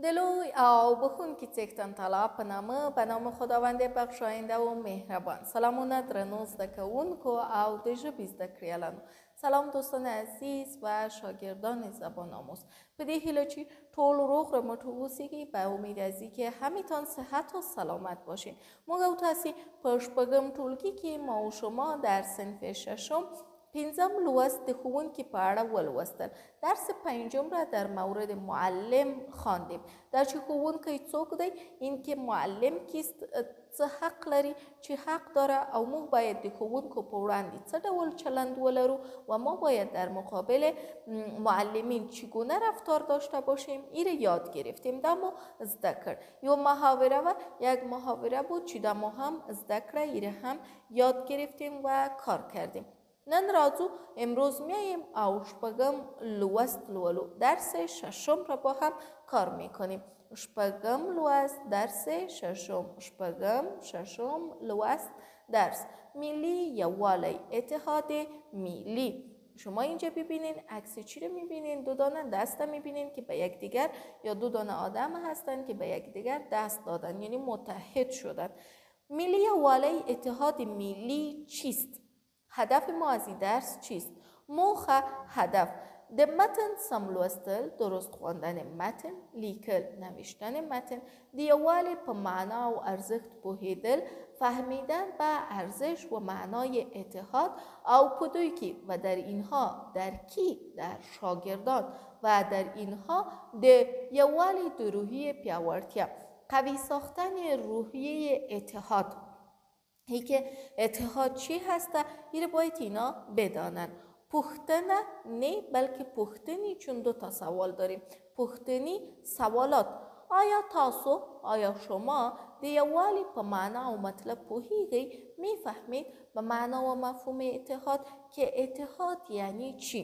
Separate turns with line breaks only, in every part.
دلوی او بخون کی څښتن تعالی په نام خداوند بخشاینده و مهربان. سلامونه درنو زده کوونکو او د ژبې زده کړیالانو. سلام دوستان عزیز و شاگردان زبان آموز. په دې هیله چې ټول روغ رمټ اوسئ په امید از اینکه همیتان صحت و سلامت باشین. موږ او تاسو په شپږم ټولګي کې ما او شما در صنف ششم پنځم لوست د ښوونکي په اړه ولوستل. درس پنجم را در مورد معلم خواندیم. در چې ښوونکی څوک دی، اینکه معلم کیست، څه حق لري، چې حق داره او موږ باید د ښوونکو په وړاندې څه ډول چلند ولرو و ما باید در مقابل معلمین چگونه رفتار داشته باشیم. این یاد گرفتیم. دما زده کرد. یک محاوره بود چې دما هم زده کرد. این هم یاد گرفتیم و کار کردیم. نن راځو امروز میایم او شپږم لوست لولو. درس ششم را با هم کار میکنیم. شپږم لوست درس ششم لوست درس ملی یووالی، اتحاد ملی. شما اینجا ببینین عکس چی رو میبینین؟ دو دانه دست میبینین که به یکدیگر، یا دو دانه آدم هستن که به یکدیگر دست دادن، یعنی متحد شدن. ملی یووالی، اتحاد ملی چیست؟ هدف ما از این درس چیست؟ موخه، هدف د متن سم لوستل، درست خواندن متن، لیکل، نوشتن متن، د یووالي په معنا و ارزښت پوهیدل، فهمیدن به ارزش و معنای اتحاد او په دوی کې و در اینها در کی؟ در شاگردان و در اینها د یووالي د روحیه پیاوړتیا، قوی ساختن روحیه اتحاد. ای که اتحاد چی هسته؟ این باید اینا بدانن. پختنه نه بلکه پختنی، چون دو تا سوال داریم. پختنی سوالات. آیا شما د یووالي په معنا و مطلب پوهیږئ؟ میفهمید به معنا و مفهوم اتحاد که اتحاد یعنی چی؟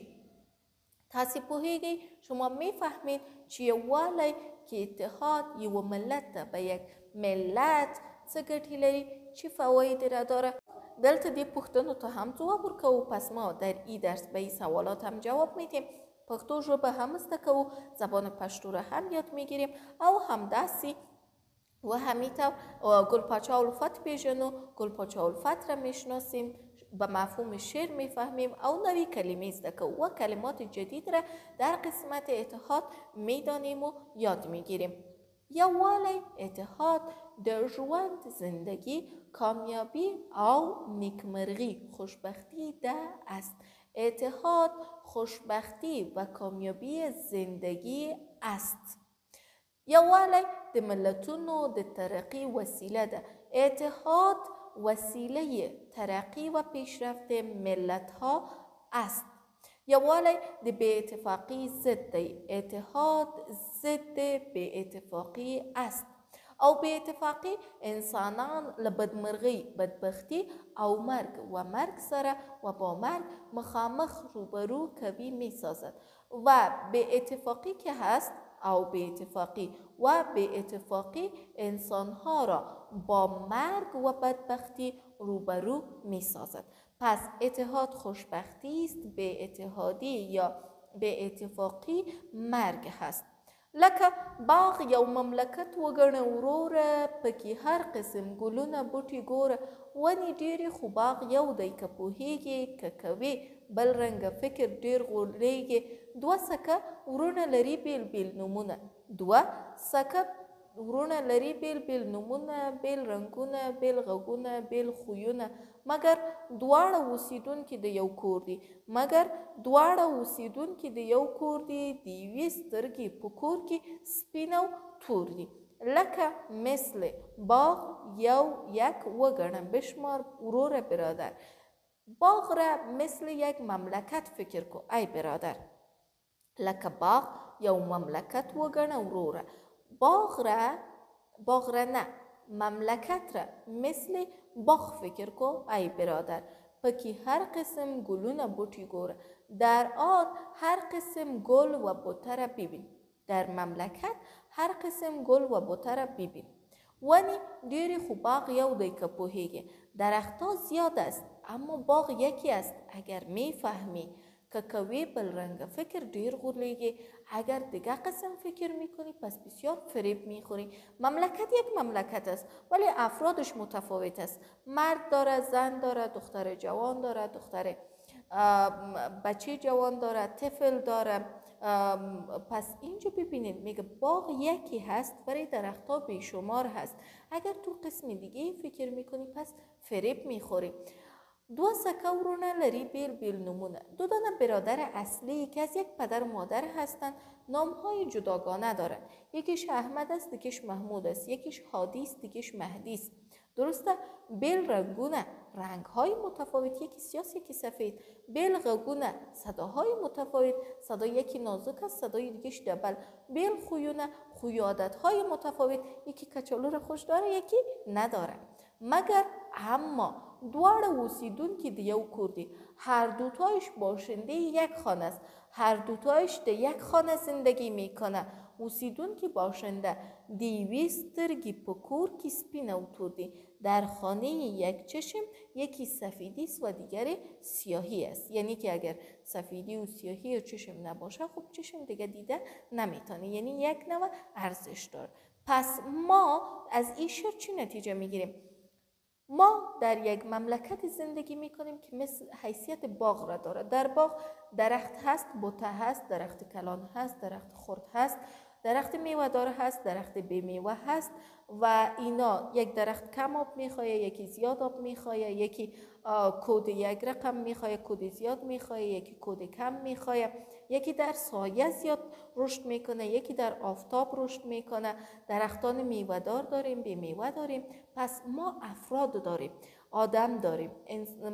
تاسو پوهیږئ؟ شما میفهمید چې یووالی که اتحاد یو ملت ته، به یک ملت څه ګټې لري، چی فواید را داره؟ دلته دی پوښتنو ته هم جواب ورکوو. پس ما در این درس به این سوالات هم جواب میدیم. پښتو ژبه هم زده کوو، زبان پښتو را هم یاد میگیریم او همداسې و همیطور گل پاچا الفت پیژنو، گل پاچا الفت را میشناسیم، به مفهوم شعر میفهمیم او نوی کلمه زده کوو و کلمات جدید را در قسمت اتحاد میدانیم و یاد میگیریم. یووالی، اتحاد در ژوند، زندگی، کامیابی او نیکمرغی، خوشبختی ده است. اتحاد خوشبختی و کامیابی زندگی است. یووالی د ملتونو د ترقی وسیله ده. اتحاد وسیله ترقی و پیشرفت ملت ها است. یووالی د بی اتفاقی ضد دی. اتحاد ضد بی اتفاقی است. او بی اتفاقی انسانان لبدمرغی، بدبختی او مرگ سره و با مرگ مخامخ روبرو کوي می سازد. و بی اتفاقی که هست او بی اتفاقی انسانها را با مرگ و بدبختی روبرو می سازد. پس اتحاد خوشبختی است، بی اتحادی یا بی اتفاقی مرگ هست. لکه باغ یو مملکت وګڼه وروره، پکې هر قسم ګلونه بوټي ګوره، ونې ډېرې خو باغ یو دی، که پوهیږي که کوي بل رنګه فکر ډېر غوړېږي. دوه سکه ورونه لري بیل بیل نومونه، بیل نومونه، بیل رنګونه، بیل غږونه، بیل خویونه، مګر دواړه اوسیدونکي د یو کور دي. د یوې سترګې په کور کې سپین او تور دي. لکه مثل باغ یک وگرنه بشمار ورور برادر. باغ را مثل یک مملکت فکر کو ای برادر. لکه باغ یو مملکت وگرنه وروره. باغ را نه، مملکت را مثل باغ فکر کو ای برادر. پکی هر قسم گلونه بوټي ګوره. در آن هر قسم گل و بوته را ببین. در مملکت هر قسم گل و بوته را ببین. ونی ډېرې خو باغ یو دی که پوهیږي. درختها زیاد است اما باغ یکی است اگر میفهمی. که کوی بل رنگ فکر دیر غولیگی. اگر دیگه قسم فکر میکنی پس بسیار فریب میخوری. مملکت یک مملکت است ولی افرادش متفاوت است. مرد داره، زن داره، دختر جوان داره، دختر بچه جوان داره، طفل داره. پس اینجا ببینید میگه باغ یکی هست ولی درختها بیشمار هست. اگر تو قسم دیگه فکر میکنی پس فریب میخوری. دو سکه ورونه لری بیل نمونه. دو دانه برادر اصلی که از یک پدر و مادر هستند نامهای جداگانه دارند. یکیش احمد است، یکیش محمود است، یکیش هادی است، یکیش مهدی است. درسته؟ بیل رنگونه، رنگهای متفاوت، یکی سیاه یکی سفید. بیل غگونه، صداهای متفاوت، صدای یکی نازک است، صدای دیگهش دبل. بیل خویونه، خوی عادتهای متفاوت، یکی کچالو را خوش داره یکی نداره. مگر اما دوار اوسیدونکي د یو کور دي، هر دوتایش باشنده یک خانه است، هر دوتایش د یک خانه زندگی میکنه. اوسیدونکي باشنده 200 سترگی په کور کې سپین او تور دي. در خانه یک چشم یکی سفیدی است و دیگری سیاهی است. یعنی که اگر سفیدی و سیاهی و چشم نباشه خب چشم دیگه دیده نمیتونه، یعنی یک نوع ارزش داره. پس ما از این شرط چی نتیجه میگیریم؟ ما در یک مملکت زندگی میکنیم که مثل حیثیت باغ را داره. در باغ درخت هست، بوته هست، درخت کلان هست، درخت خرد هست، درخت میوه دار هست، درخت بی میوه هست و اینا یک درخت کم آب میخواه، یکی زیاد آب میخواه، یکی کود یک رقم میخواه، کود زیاد میخواه، یکی کود کم میخواه، یکی در سایه زیاد رشد میکنه، یکی در آفتاب رشد میکنه. درختان میوه دار داریم، بی میوه داریم. پس ما افراد داریم، آدم داریم،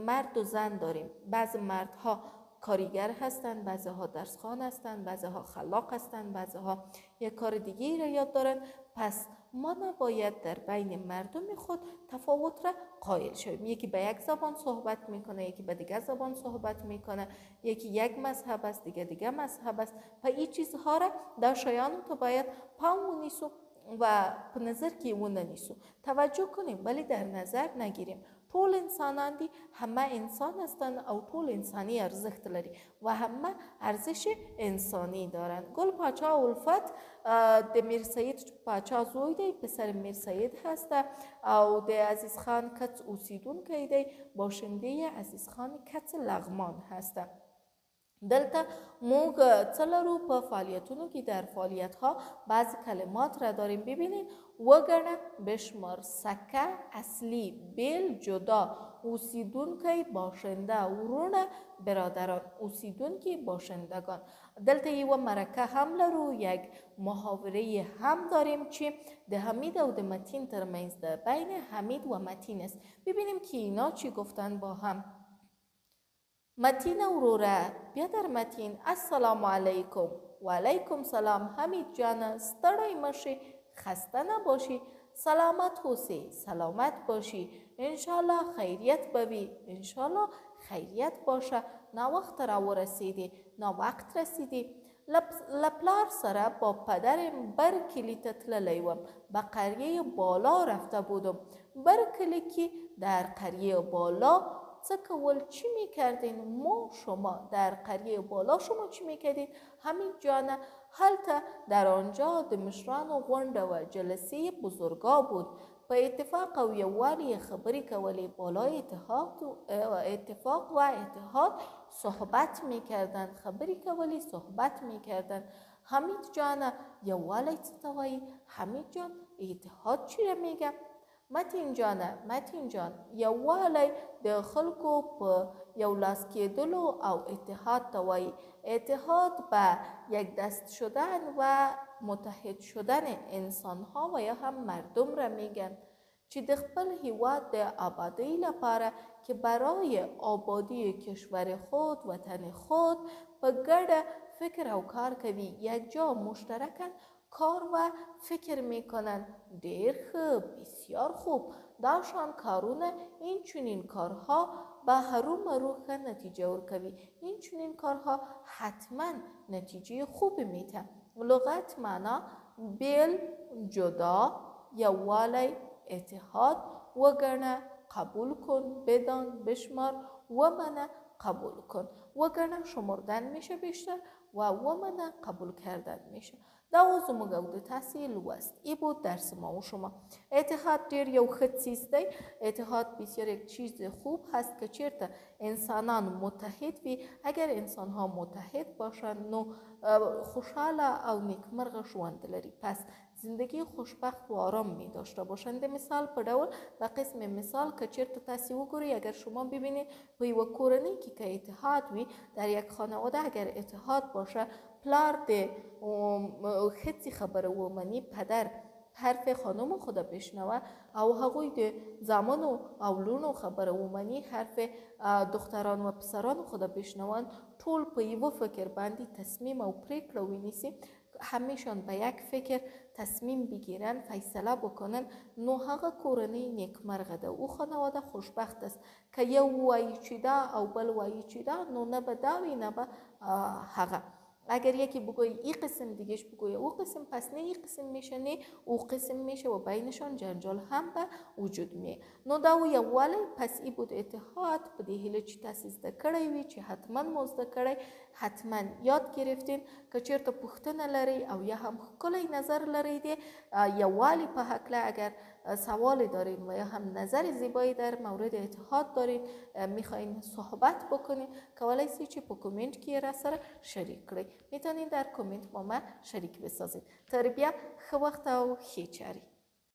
مرد و زن داریم. بعض مردها کاریگر هستند، بعضی ها درسخوان هستند، بعضی ها خلاق هستند، بعضی ها یک کار دیگه را یاد دارند. پس ما نباید در بین مردم خود تفاوت را قائل شویم. یکی به یک زبان صحبت میکنه، یکی به دیگه زبان صحبت میکنه، یکی یک مذهب است، دیگه مذهب است. و این چیزها را در شایان تو باید پام نیسو و په نظر کې ونه نیسو، توجه کنیم ولی در نظر نگیریم. ټول انسانان دي، همه انسان هستند او ټول انسانی ارزښت لري و همه ارزش انسانی دارند. گل پاچا الفت د میر سید پاچا زوی دی، پسر میر سید هست او د عزیز خان کڅ اوسیدونکی دی، باشنده عزیز خان کڅ لغمان هست. دلته موږ څه لرو په فعالیتونو کې؟ در فعالیت ها بعض کلمات را داریم. ببینید وگرنه، بشمار، سکه، اصلی، بیل، جدا، اوسیدونکی، باشنده، ورونه، برادران، اوسیدونکی، باشندگان. دلته یو مرکه هم لرو، یک محاوره هم داریم چې د حمید او د متین ترمنځ ده، بین حمید و متین است. ببینیم که اینا چی گفتن با هم. متین وروره، بیا در متین، السلام علیکم. و علیکم سلام. حمید جان ستړی مشی، خسته نباشی، سلامت اوسی، سلامت باشی، انشالله خیریت بوی، انشالله خیریت باشه. ناوقت را ورسیدی، ناوقت رسیدی. لپلار سره با پدرم بر کلی تتللی وم، به قریه بالا رفته بودم. بر کلی که در قریه بالا څه کول، چی میکردین؟ ما شما در قریه بالا شما چی میکردین؟ حمید جان هلته در آنجا د مشرانو غونډه و جلسه بزرگا بود. په اتفاق او یووالی خبری کولی، بالای اتفاق و اتحاد صحبت میکردن، خبری کولی صحبت میکردن. حمید جان یووالی څه ته وایي؟ حمید جان اتحاد چی را میگه؟ متین جان یووالی د خلکو په یو لاس کېدلو او اتحاد ته وایي. اتحاد به یک دست شدن و متحد شدن انسان ها و یا هم مردم را میگن چې د خپل هیواد د آبادی لپاره که برای آبادی کشور خود، وطن خود په ګډه فکر او کار کوي، یک جا مشترکن کار و فکر میکنن. دیر خوب، بسیار خوب. داشان کارونه، این چنین کارها به هرو مرو ښه نتیجه ورکوي. این چنین کارها حتما نتیجه خوب میته. لغت معنا بیل، جدا، یووالی، اتحاد. وگرنه قبول کن، بدان، بشمار و منه قبول کن. وگرنه شمردن میشه بیشتر و ومنه قبول کردن میشه. دا زموږ او د تاسې لوست ای بود درس ما و شما. اتحاد ډیر یو ښه چیز دی. اتحاد بسیار یک چیز خوب هست که چیرته انسانان متحد وي. اگر انسان ها متحد باشند نو خوشحاله او نیکمرغه ژوند لري. پس زندگی خوشبخت و آرام می داشته باشند. مثال په ډول و قسم مثال که چیرته تاسې وګورئ اگر شما ببینید په یوه کورنۍ کې که اتحاد وي در یک خانواده اگر اتحاد باشه پلار د ښځې خبره ومني پدر حرف خانم خود بشنوه او هغوی د زامنو او لونو خبره ومني حرف دختران و پسران خود بشنوان ټول په یوه فکر باندې تصمیم او پریکړه ونیسي همیشان به یک فکر تصمیم بگیرن فیصله بکنن نو هغه کورنۍ نیکمرغه ده او خانواده خوشبخت است که یو وایي چې دا او بل وایي چې دا نو نه به دا وي نه به هغه. اگر یکی بگوی این قسم دیگهش بگوی او قسم پس نه این قسم میشه نه او قسم میشه و بینشان جنجال هم به وجود میه. نو دا و یوالی پس ای بود اتحاد په دې هیله چې تاسې زده کړی وي چې حتما مو زده کړی حتما یاد گرفتین که چیرته پوښتنه لرئ او یا هم ښکلی نظر لرئ د یووالي په هکله اگر سوال دارین و یا هم نظر زیبایی در مورد اتحاد دارین میخواین صحبت بکنین کولای سی چې په کومنت کې را سره شریک کړئ. میتونین در کومنت با من شریک بسازید. تا بیا ښه وخت او ښې چارې.